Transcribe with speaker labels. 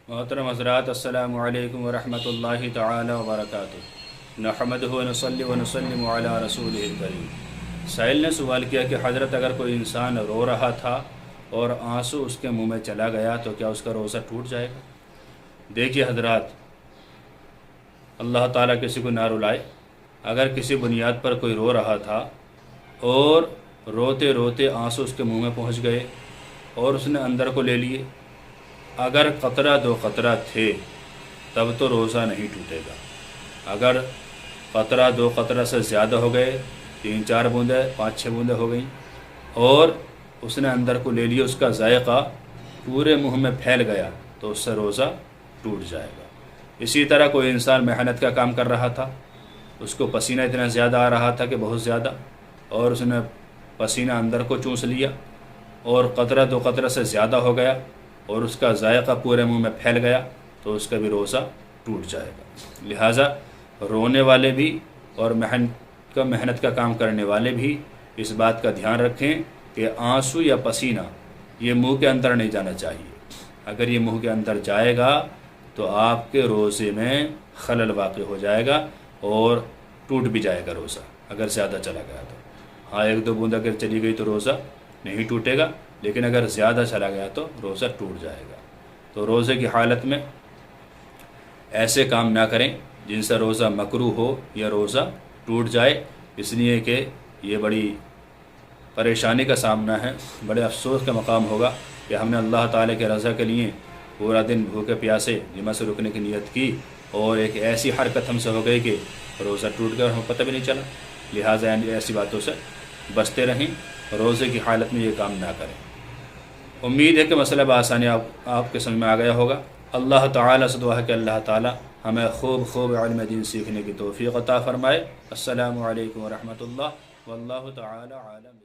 Speaker 1: मोहतरम हज़रात, अस्सलामु अलैकुम वरहमतुल्लाहि ताला वबरकातुहू। नहमदुहु व नसल्ली व नसल्लिमु अला रसूलिहिल करीम। साइल ने सवाल किया कि हज़रत, अगर कोई इंसान रो रहा था और आंसू उसके मुंह में चला गया तो क्या उसका रोज़ा टूट जाएगा? देखिए हज़रात, अल्लाह ताला किसी को ना रुलाए। अगर किसी बुनियाद पर कोई रो रहा था और रोते रोते आंसू उसके मुंह में पहुंच गए और उसने अंदर को ले लिए, अगर क़तरा दो क़तरा थे तब तो रोज़ा नहीं टूटेगा। अगर क़तरा दो क़तरा से ज़्यादा हो गए, 3-4 बूंदें 5-6 बूंदें हो गई और उसने अंदर को ले लिया, उसका जायका पूरे मुंह में फैल गया तो उससे रोज़ा टूट जाएगा। इसी तरह कोई इंसान मेहनत का काम कर रहा था, उसको पसीना इतना ज़्यादा आ रहा था कि बहुत ज़्यादा, और उसने पसीना अंदर को चूस लिया और क़तरा दो क़तरा से ज़्यादा हो गया और उसका जायका पूरे मुंह में फैल गया तो उसका भी रोज़ा टूट जाएगा। लिहाजा रोने वाले भी और मेहनत का काम करने वाले भी इस बात का ध्यान रखें कि आंसू या पसीना ये मुंह के अंदर नहीं जाना चाहिए। अगर ये मुंह के अंदर जाएगा तो आपके रोज़े में खलल वाक़ हो जाएगा और टूट भी जाएगा रोज़ा, अगर ज़्यादा चला गया तो। हाँ, 1-2 बूंद अगर चली गई तो रोज़ा नहीं टूटेगा, लेकिन अगर ज़्यादा चला गया तो रोज़ा टूट जाएगा। तो रोज़े की हालत में ऐसे काम ना करें जिनसे रोज़ा मकरूह हो या रोज़ा टूट जाए, इसलिए कि ये बड़ी परेशानी का सामना है, बड़े अफसोस का मकाम होगा कि हमने अल्लाह ताला के रज़ा के लिए पूरा दिन भूखे प्यासे जिमा से रुकने की नीयत की और एक ऐसी हरकत हमसे हो गई कि रोज़ा टूट गया और हमें पता भी नहीं चला। लिहाजा ऐसी बातों से बचते रहें, रोज़े की हालत में ये काम ना करें। उम्मीद है कि मसला बआसानी आपके समझ में आ गया होगा। अल्लाह ताला से दुआ है कि अल्लाह ताला हमें खूब इल्म दीन सीखने की तौफ़ीक़ अता फ़रमाए। अस्सलामु अलैकुम व रहमतुल्लाह वल्लाहु ताला आलम।